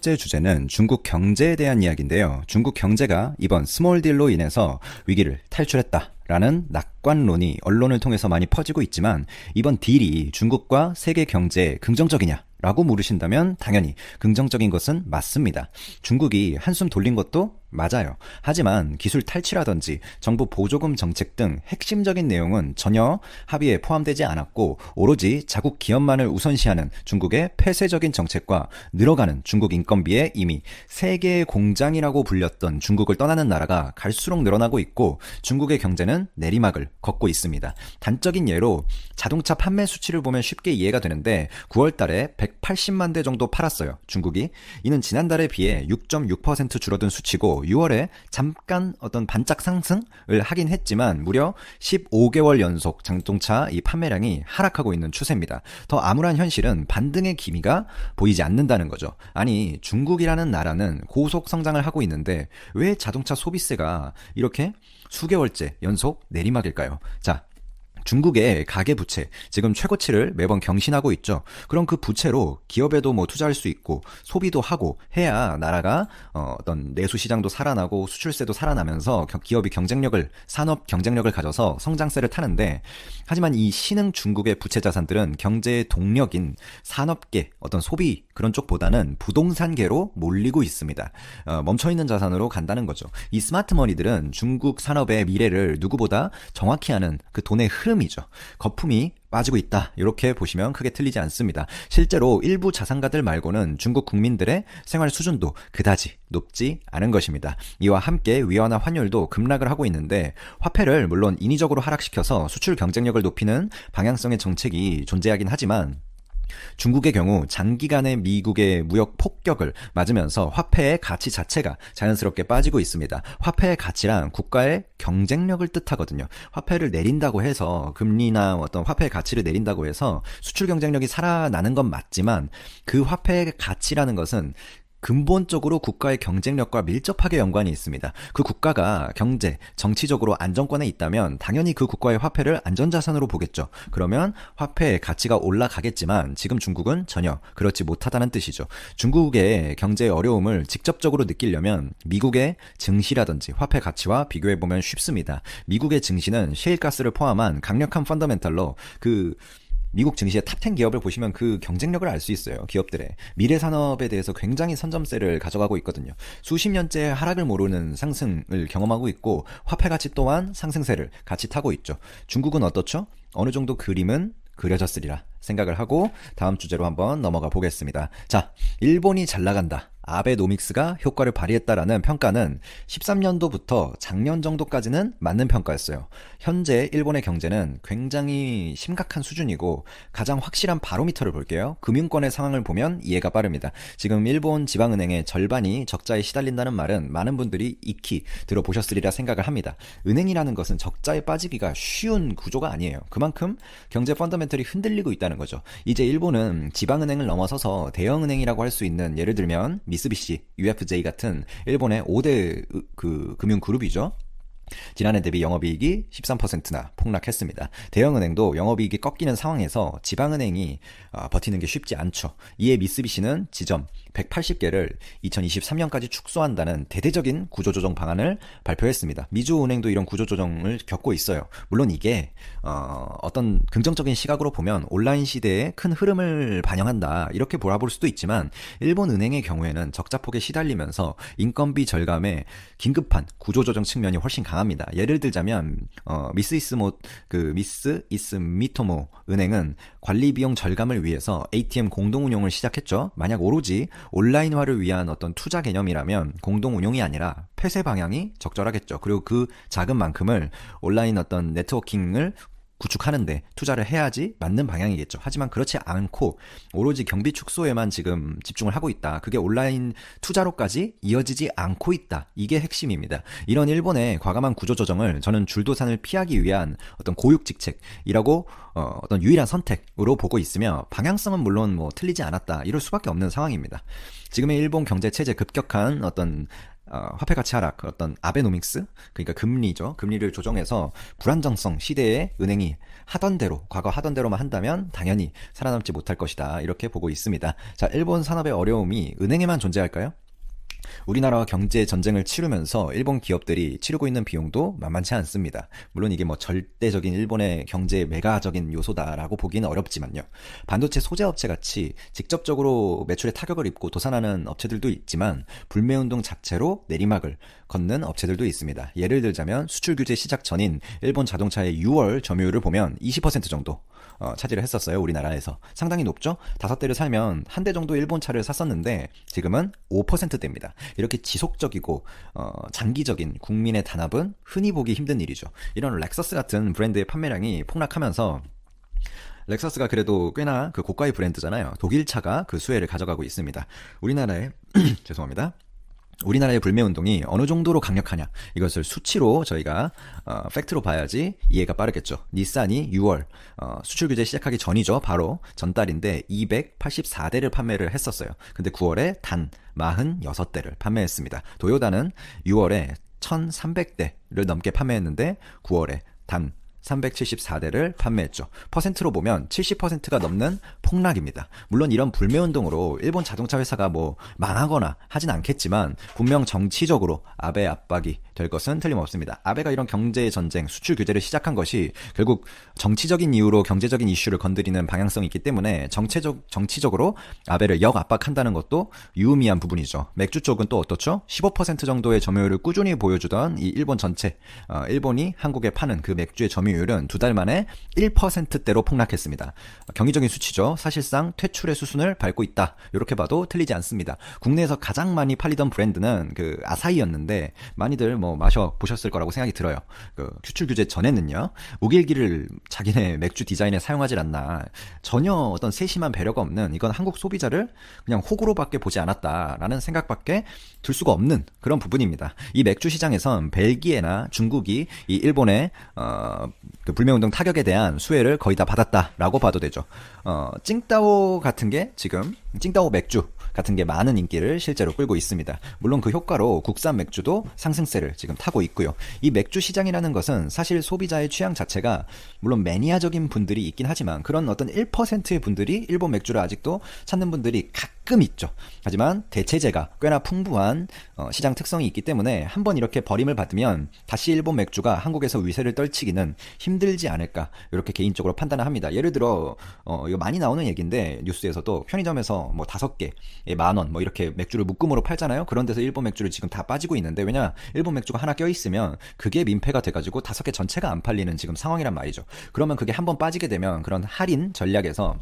번째 주제는 중국 경제에 대한 이야기인데요. 중국 경제가 이번 스몰 딜로 인해서 위기를 탈출했다라는 낙관론이 언론을 통해서 많이 퍼지고 있지만 이번 딜이 중국과 세계 경제에 긍정적이냐? 라고 물으신다면 당연히 긍정적인 것은 맞습니다. 중국이 한숨 돌린 것도 맞아요. 하지만 기술 탈취라든지 정부 보조금 정책 등 핵심적인 내용은 전혀 합의에 포함되지 않았고 오로지 자국 기업만을 우선시하는 중국의 폐쇄적인 정책과 늘어가는 중국 인건비에 이미 세계의 공장이라고 불렸던 중국을 떠나는 나라가 갈수록 늘어나고 있고 중국의 경제는 내리막을 걷고 있습니다. 단적인 예로 자동차 판매 수치를 보면 쉽게 이해가 되는데 9월 달에 180만 대 정도 팔았어요. 중국이. 이는 지난달에 비해 6.6% 줄어든 수치고 6월에 잠깐 어떤 반짝 상승을 하긴 했지만 무려 15개월 연속 자동차 이 판매량이 하락하고 있는 추세입니다. 더 암울한 현실은 반등의 기미가 보이지 않는다는 거죠. 아니 중국이라는 나라는 고속 성장을 하고 있는데 왜 자동차 소비세가 이렇게 수개월째 연속 내리막일까요? 자, 중국의 가계부채 지금 최고치를 매번 경신하고 있죠. 그럼 그 부채로 기업에도 뭐 투자할 수 있고 소비도 하고 해야 나라가 어떤 내수시장도 살아나고 수출세도 살아나면서 기업이 경쟁력을 산업 경쟁력을 가져서 성장세를 타는데 하지만 이 신흥 중국의 부채 자산들은 경제의 동력인 산업계 어떤 소비 그런 쪽보다는 부동산계로 몰리고 있습니다. 멈춰있는 자산으로 간다는 거죠. 이 스마트머니들은 중국 산업의 미래를 누구보다 정확히 아는 그 돈의 흐름이죠. 거품이 빠지고 있다. 이렇게 보시면 크게 틀리지 않습니다. 실제로 일부 자산가들 말고는 중국 국민들의 생활 수준도 그다지 높지 않은 것입니다. 이와 함께 위안화 환율도 급락을 하고 있는데 화폐를 물론 인위적으로 하락시켜서 수출 경쟁력을 높이는 방향성의 정책이 존재하긴 하지만 중국의 경우 장기간의 미국의 무역 폭격을 맞으면서 화폐의 가치 자체가 자연스럽게 빠지고 있습니다. 화폐의 가치란 국가의 경쟁력을 뜻하거든요. 화폐를 내린다고 해서 금리나 어떤 화폐의 가치를 내린다고 해서 수출 경쟁력이 살아나는 건 맞지만 그 화폐의 가치라는 것은 근본적으로 국가의 경쟁력과 밀접하게 연관이 있습니다. 그 국가가 경제, 정치적으로 안정권에 있다면 당연히 그 국가의 화폐를 안전자산으로 보겠죠. 그러면 화폐의 가치가 올라가겠지만 지금 중국은 전혀 그렇지 못하다는 뜻이죠. 중국의 경제의 어려움을 직접적으로 느끼려면 미국의 증시라든지 화폐 가치와 비교해보면 쉽습니다. 미국의 증시는 셰일가스를 포함한 강력한 펀더멘탈로 미국 증시의 탑10 기업을 보시면 그 경쟁력을 알 수 있어요. 기업들의 미래 산업에 대해서 굉장히 선점세를 가져가고 있거든요. 수십 년째 하락을 모르는 상승을 경험하고 있고 화폐 가치 또한 상승세를 같이 타고 있죠. 중국은 어떻죠? 어느 정도 그림은 그려졌으리라 생각을 하고 다음 주제로 한번 넘어가 보겠습니다. 자, 일본이 잘 나간다. 아베노믹스가 효과를 발휘했다라는 평가는 13년도부터 작년 정도까지는 맞는 평가였어요. 현재 일본의 경제는 굉장히 심각한 수준이고 가장 확실한 바로미터를 볼게요. 금융권의 상황을 보면 이해가 빠릅니다. 지금 일본 지방은행의 절반이 적자에 시달린다는 말은 많은 분들이 익히 들어보셨으리라 생각을 합니다. 은행이라는 것은 적자에 빠지기가 쉬운 구조가 아니에요. 그만큼 경제 펀더멘털이 흔들리고 있다는 거죠. 이제 일본은 지방은행을 넘어서서 대형은행이라고 할 수 있는 예를 들면 미쓰비시, UFJ 같은 일본의 5대 금융그룹이죠. 지난해 대비 영업이익이 13%나 폭락했습니다. 대형은행도 영업이익이 꺾이는 상황에서 지방은행이 버티는 게 쉽지 않죠. 이에 미쓰비시는 지점 180개를 2023년까지 축소한다는 대대적인 구조조정 방안을 발표했습니다. 미주은행도 이런 구조조정을 겪고 있어요. 물론 이게 어떤 긍정적인 시각으로 보면 온라인 시대의 큰 흐름을 반영한다 이렇게 몰아볼 수도 있지만 일본 은행의 경우에는 적자폭에 시달리면서 인건비 절감에 긴급한 구조조정 측면이 훨씬 강합니다. 예를 들자면 미스 이스미토모 은행은 관리 비용 절감을 위해서 ATM 공동 운용을 시작했죠. 만약 오로지 온라인화를 위한 어떤 투자 개념이라면 공동 운용이 아니라 폐쇄 방향이 적절하겠죠. 그리고 그 자금 만큼을 온라인 어떤 네트워킹을 구축하는데 투자를 해야지 맞는 방향이겠죠. 하지만 그렇지 않고 오로지 경비 축소에만 지금 집중을 하고 있다. 그게 온라인 투자로까지 이어지지 않고 있다. 이게 핵심입니다. 이런 일본의 과감한 구조조정을 저는 줄도산을 피하기 위한 어떤 고육직책이라고 어떤 유일한 선택으로 보고 있으며 방향성은 물론 뭐 틀리지 않았다. 이럴 수밖에 없는 상황입니다. 지금의 일본 경제 체제 급격한 어떤 화폐 가치 하락, 어떤 아베노믹스, 그러니까 금리죠. 금리를 조정해서 불안정성 시대에 은행이 하던 대로, 과거 하던 대로만 한다면 당연히 살아남지 못할 것이다. 이렇게 보고 있습니다. 자, 일본 산업의 어려움이 은행에만 존재할까요? 우리나라와 경제 전쟁을 치르면서 일본 기업들이 치르고 있는 비용도 만만치 않습니다. 물론 이게 뭐 절대적인 일본의 경제의 메가적인 요소다라고 보기는 어렵지만요. 반도체 소재 업체 같이 직접적으로 매출에 타격을 입고 도산하는 업체들도 있지만 불매운동 자체로 내리막을 걷는 업체들도 있습니다. 예를 들자면 수출 규제 시작 전인 일본 자동차의 6월 점유율을 보면 20% 정도 차지를 했었어요. 우리나라에서. 상당히 높죠? 5대를 살면 한 대 정도 일본 차를 샀었는데 지금은 5%대입니다. 이렇게 지속적이고 장기적인 국민의 단합은 흔히 보기 힘든 일이죠. 이런 렉서스 같은 브랜드의 판매량이 폭락하면서 렉서스가 그래도 꽤나 그 고가의 브랜드잖아요. 독일 차가 그 수혜를 가져가고 있습니다. 우리나라의 죄송합니다. 우리나라의 불매운동이 어느 정도로 강력하냐, 이것을 수치로 저희가 팩트로 봐야지 이해가 빠르겠죠. 닛산이 6월 수출 규제 시작하기 전이죠. 바로 전달인데 284대를 판매를 했었어요. 근데 9월에 단 46대를 판매했습니다. 도요다는 6월에 1300대를 넘게 판매했는데 9월에 단 374대를 판매했죠. 퍼센트로 보면 70%가 넘는 폭락입니다. 물론 이런 불매운동으로 일본 자동차 회사가 뭐 망하거나 하진 않겠지만 분명 정치적으로 아베 압박이 될 것은 틀림없습니다. 아베가 이런 경제 전쟁, 수출 규제를 시작한 것이 결국 정치적인 이유로 경제적인 이슈를 건드리는 방향성이 있기 때문에 정치적으로 아베를 역압박한다는 것도 유의미한 부분이죠. 맥주 쪽은 또 어떻죠? 15% 정도의 점유율을 꾸준히 보여주던 이 일본 전체, 일본이 한국에 파는 그 맥주의 점유율은 2달 만에 1%대로 폭락했습니다. 경이적인 수치죠. 사실상 퇴출의 수순을 밟고 있다. 이렇게 봐도 틀리지 않습니다. 국내에서 가장 많이 팔리던 브랜드는 그 아사히였는데 많이들 뭐 마셔보셨을 거라고 생각이 들어요. 그 수출 규제 전에는요, 우길기를 자기네 맥주 디자인에 사용하질 않나, 전혀 어떤 세심한 배려가 없는, 이건 한국 소비자를 그냥 호구로밖에 보지 않았다라는 생각밖에 들 수가 없는 그런 부분입니다. 이 맥주 시장에선 벨기에나 중국이 이 일본의 그 불매운동 타격에 대한 수혜를 거의 다 받았다라고 봐도 되죠. 찡따오 같은 게 지금, 찡따오 맥주 같은 게 많은 인기를 실제로 끌고 있습니다. 물론 그 효과로 국산 맥주도 상승세를 지금 타고 있고요. 이 맥주 시장이라는 것은 사실 소비자의 취향 자체가, 물론 매니아적인 분들이 있긴 하지만 그런 어떤 1%의 분들이 일본 맥주를 아직도 찾는 분들이 가끔 있죠. 하지만 대체재가 꽤나 풍부한 시장 특성이 있기 때문에 한번 이렇게 버림을 받으면 다시 일본 맥주가 한국에서 위세를 떨치기는 힘들지 않을까, 이렇게 개인적으로 판단을 합니다. 예를 들어 이거 많이 나오는 얘기인데 뉴스에서도 편의점에서 뭐 5개 10,000원 뭐 이렇게 맥주를 묶음으로 팔잖아요. 그런 데서 일본 맥주를 지금 다 빠지고 있는데, 왜냐, 일본 맥주가 하나 껴있으면 그게 민폐가 돼가지고 5개 전체가 안 팔리는 지금 상황이란 말이죠. 그러면 그게 한번 빠지게 되면 그런 할인 전략에서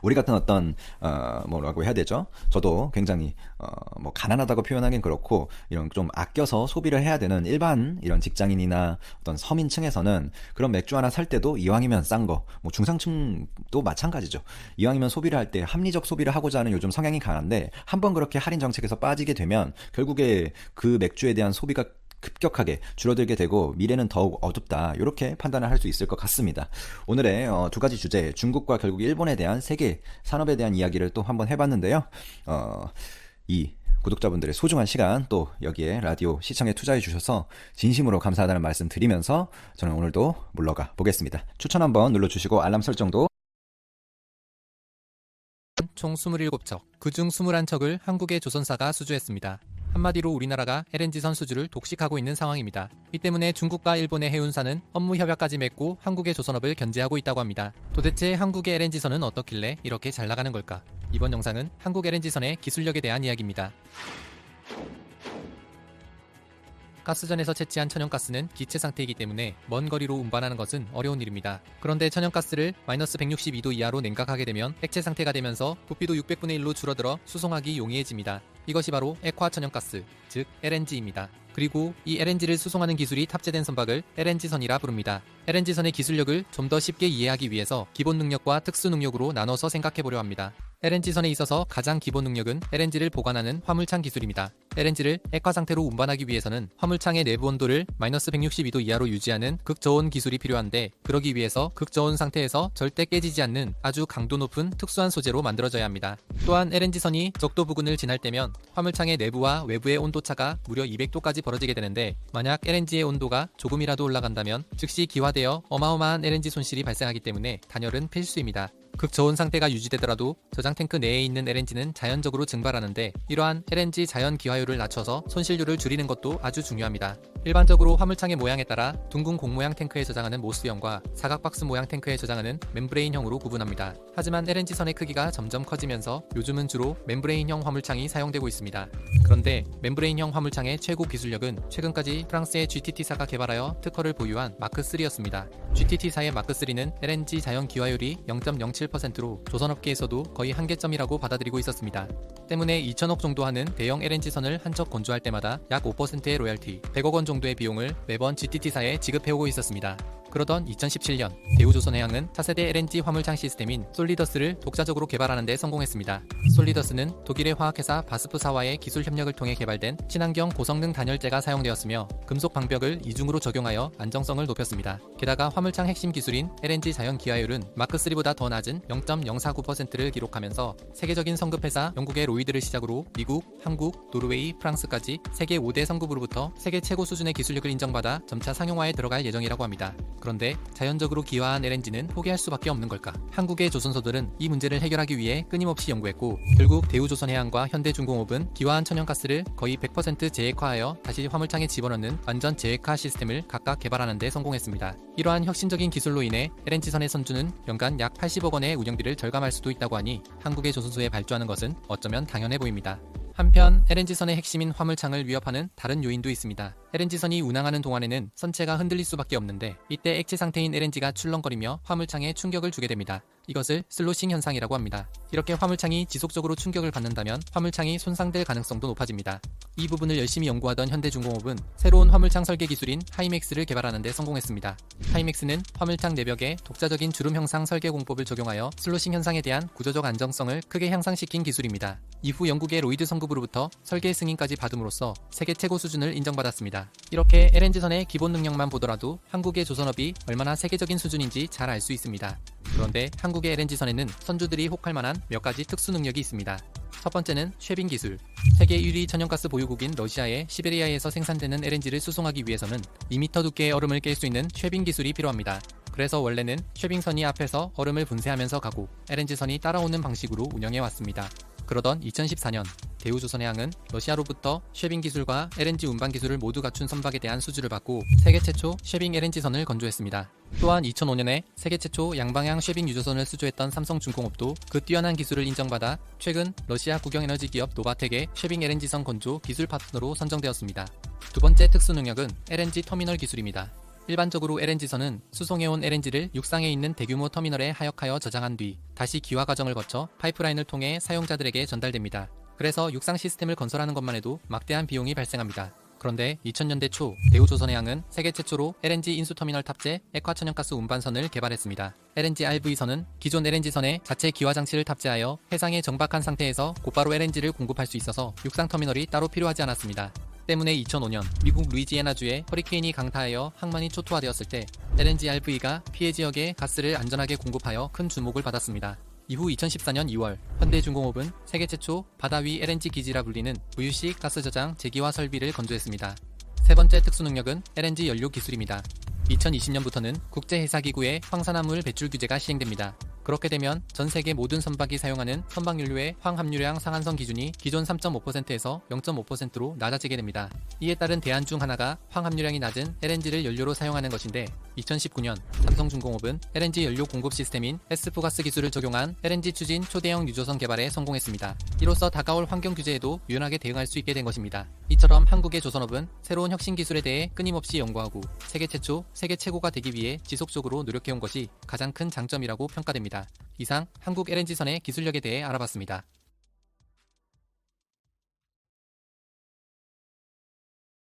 우리 같은 어떤 뭐라고 해야 되죠? 저도 굉장히 뭐 가난하다고 표현하긴 그렇고, 이런 좀 아껴서 소비를 해야 되는 일반 이런 직장인이나 어떤 서민층에서는 그런 맥주 하나 살 때도 이왕이면 싼 거, 뭐 중상층도 마찬가지죠. 이왕이면 소비를 할 때 합리적 소비를 하고자 하는 요즘 성향이 강한데, 한번 그렇게 할인 정책에서 빠지게 되면 결국에 그 맥주에 대한 소비가 급격하게 줄어들게 되고 미래는 더욱 어둡다, 이렇게 판단을 할 수 있을 것 같습니다. 오늘의 2가지 주제, 중국과 결국 일본에 대한 세계 산업에 대한 이야기를 또 한번 해봤는데요. 이 구독자분들의 소중한 시간, 또 여기에 라디오 시청에 투자해 주셔서 진심으로 감사하다는 말씀 드리면서 저는 오늘도 물러가 보겠습니다. 추천 한번 눌러주시고 알람 설정도. 총 27척, 그중 21척을 한국의 조선사가 수주했습니다. 한마디로 우리나라가 LNG선 수주를 독식하고 있는 상황입니다. 이 때문에 중국과 일본의 해운사는 업무 협약까지 맺고 한국의 조선업을 견제하고 있다고 합니다. 도대체 한국의 LNG선은 어떻길래 이렇게 잘 나가는 걸까? 이번 영상은 한국 LNG선의 기술력에 대한 이야기입니다. 가스전에서 채취한 천연가스는 기체 상태이기 때문에 먼 거리로 운반하는 것은 어려운 일입니다. 그런데 천연가스를 마이너스 162도 이하로 냉각하게 되면 액체 상태가 되면서 부피도 600분의 1로 줄어들어 수송하기 용이해집니다. 이것이 바로 액화 천연가스, 즉 LNG입니다. 그리고 이 LNG를 수송하는 기술이 탑재된 선박을 LNG선이라 부릅니다. LNG선의 기술력을 좀 더 쉽게 이해하기 위해서 기본 능력과 특수 능력으로 나눠서 생각해보려 합니다. LNG선에 있어서 가장 기본 능력은 LNG를 보관하는 화물창 기술입니다. LNG를 액화 상태로 운반하기 위해서는 화물창의 내부 온도를 마이너스 162도 이하로 유지하는 극저온 기술이 필요한데, 그러기 위해서 극저온 상태에서 절대 깨지지 않는 아주 강도 높은 특수한 소재로 만들어져야 합니다. 또한 LNG선이 적도 부근을 지날 때면 화물창의 내부와 외부의 온도차가 무려 200도까지 벌어지게 되는데, 만약 LNG의 온도가 조금이라도 올라간다면 즉시 기화되어 어마어마한 LNG 손실이 발생하기 때문에 단열은 필수입니다. 극저온 상태가 유지되더라도 저장 탱크 내에 있는 LNG는 자연적으로 증발하는데, 이러한 LNG 자연 기화율을 낮춰서 손실률을 줄이는 것도 아주 중요합니다. 일반적으로 화물창의 모양에 따라 둥근 공 모양 탱크에 저장하는 모스형과 사각 박스 모양 탱크에 저장하는 멤브레인형으로 구분합니다. 하지만 LNG선의 크기가 점점 커지면서 요즘은 주로 멤브레인형 화물창이 사용되고 있습니다. 그런데 멤브레인형 화물창의 최고 기술력은 최근까지 프랑스의 GTT사가 개발하여 특허를 보유한 마크3였습니다. GTT사의 마크3는 LNG 자연 기화율이 0.07%로 조선업계에서도 거의 한계점이라고 받아들이고 있었습니다. 때문에 2천억 정도 하는 대형 LNG선을 한 척 건조할 때마다 약 5%의 로열티, 100억 원 정도의 비용을 매번 GTT사에 지급해오고 있었습니다. 그러던 2017년 대우조선해양은 차세대 LNG 화물창 시스템인 솔리더스를 독자적으로 개발하는 데 성공했습니다. 솔리더스는 독일의 화학회사 바스프사와의 기술 협력을 통해 개발된 친환경 고성능 단열재가 사용되었으며, 금속 방벽을 이중으로 적용하여 안정성을 높였습니다. 게다가 화물창 핵심 기술인 LNG 자연 기화율은 마크3보다 더 낮은 0.049%를 기록하면서 세계적인 성급회사 영국의 로이드를 시작으로 미국, 한국, 노르웨이, 프랑스까지 세계 5대 성급으로부터 세계 최고 수준의 기술력을 인정받아 점차 상용화에 들어갈 예정이라고 합니다. 그런데 자연적으로 기화한 LNG는 포기할 수밖에 없는 걸까? 한국의 조선소들은 이 문제를 해결하기 위해 끊임없이 연구했고, 결국 대우조선해양과 현대중공업은 기화한 천연가스를 거의 100% 재액화하여 다시 화물창에 집어넣는 완전 재액화 시스템을 각각 개발하는 데 성공했습니다. 이러한 혁신적인 기술로 인해 LNG선의 선주는 연간 약 80억 원의 운영비를 절감할 수도 있다고 하니 한국의 조선소에 발주하는 것은 어쩌면 당연해 보입니다. 한편 LNG선의 핵심인 화물창을 위협하는 다른 요인도 있습니다. LNG선이 운항하는 동안에는 선체가 흔들릴 수밖에 없는데, 이때 액체 상태인 LNG가 출렁거리며 화물창에 충격을 주게 됩니다. 이것을 슬로싱 현상이라고 합니다. 이렇게 화물창이 지속적으로 충격을 받는다면 화물창이 손상될 가능성도 높아집니다. 이 부분을 열심히 연구하던 현대중공업은 새로운 화물창 설계 기술인 하이맥스를 개발하는 데 성공했습니다. 하이맥스는 화물창 내벽에 독자적인 주름 형상 설계 공법을 적용하여 슬로싱 현상에 대한 구조적 안정성을 크게 향상시킨 기술입니다. 이후 영국의 로이드 성급으로부터 설계 승인까지 받음으로써 세계 최고 수준을 인정받았습니다. 이렇게 LNG선의 기본 능력만 보더라도 한국의 조선업이 얼마나 세계적인 수준인지 잘 알 수 있습니다. 그런데 한국의 LNG선에는 선주들이 혹할 만한 몇 가지 특수 능력이 있습니다. 첫 번째는 쉐빙 기술. 세계 1위 천연가스 보유국인 러시아의 시베리아에서 생산되는 LNG를 수송하기 위해서는 2m 두께의 얼음을 깰 수 있는 쉐빙 기술이 필요합니다. 그래서 원래는 쉐빙선이 앞에서 얼음을 분쇄하면서 가고 LNG선이 따라오는 방식으로 운영해왔습니다. 그러던 2014년 대우조선해양은 러시아로부터 쉐빙 기술과 LNG 운반 기술을 모두 갖춘 선박에 대한 수주를 받고 세계 최초 쉐빙 LNG선을 건조했습니다. 또한 2005년에 세계 최초 양방향 쉐빙 유조선을 수주했던 삼성중공업도 그 뛰어난 기술을 인정받아 최근 러시아 국영에너지 기업 노바텍의 쉐빙 LNG선 건조 기술 파트너로 선정되었습니다. 두 번째 특수 능력은 LNG 터미널 기술입니다. 일반적으로 LNG선은 수송해온 LNG를 육상에 있는 대규모 터미널에 하역하여 저장한 뒤 다시 기화 과정을 거쳐 파이프라인을 통해 사용자들에게 전달됩니다. 그래서 육상 시스템을 건설하는 것만 해도 막대한 비용이 발생합니다. 그런데 2000년대 초 대우조선해양은 세계 최초로 LNG 인수터미널 탑재 액화천연가스 운반선을 개발했습니다. LNG RV선은 기존 LNG선에 자체 기화 장치를 탑재하여 해상에 정박한 상태에서 곧바로 LNG를 공급할 수 있어서 육상 터미널이 따로 필요하지 않았습니다. 때문에 2005년 미국 루이지애나주에 허리케인이 강타하여 항만이 초토화되었을 때 LNG RV가 피해 지역에 가스를 안전하게 공급하여 큰 주목을 받았습니다. 이후 2014년 2월 현대중공업은 세계 최초 바다 위 LNG 기지라 불리는 VUC 가스 저장 재기화 설비를 건조했습니다. 세 번째 특수 능력은 LNG 연료 기술입니다. 2020년부터는 국제해사기구의 황산화물 배출 규제가 시행됩니다. 그렇게 되면 전 세계 모든 선박이 사용하는 선박연료의 황함유량 상한선 기준이 기존 3.5%에서 0.5%로 낮아지게 됩니다. 이에 따른 대안 중 하나가 황함유량이 낮은 LNG를 연료로 사용하는 것인데, 2019년 삼성중공업은 LNG 연료 공급 시스템인 S프가스 기술을 적용한 LNG 추진 초대형 유조선 개발에 성공했습니다. 이로써 다가올 환경 규제에도 유연하게 대응할 수 있게 된 것입니다. 이처럼 한국의 조선업은 새로운 혁신 기술에 대해 끊임없이 연구하고 세계 최초, 세계 최고가 되기 위해 지속적으로 노력해온 것이 가장 큰 장점이라고 평가됩니다. 이상 한국 LNG선의 기술력에 대해 알아봤습니다.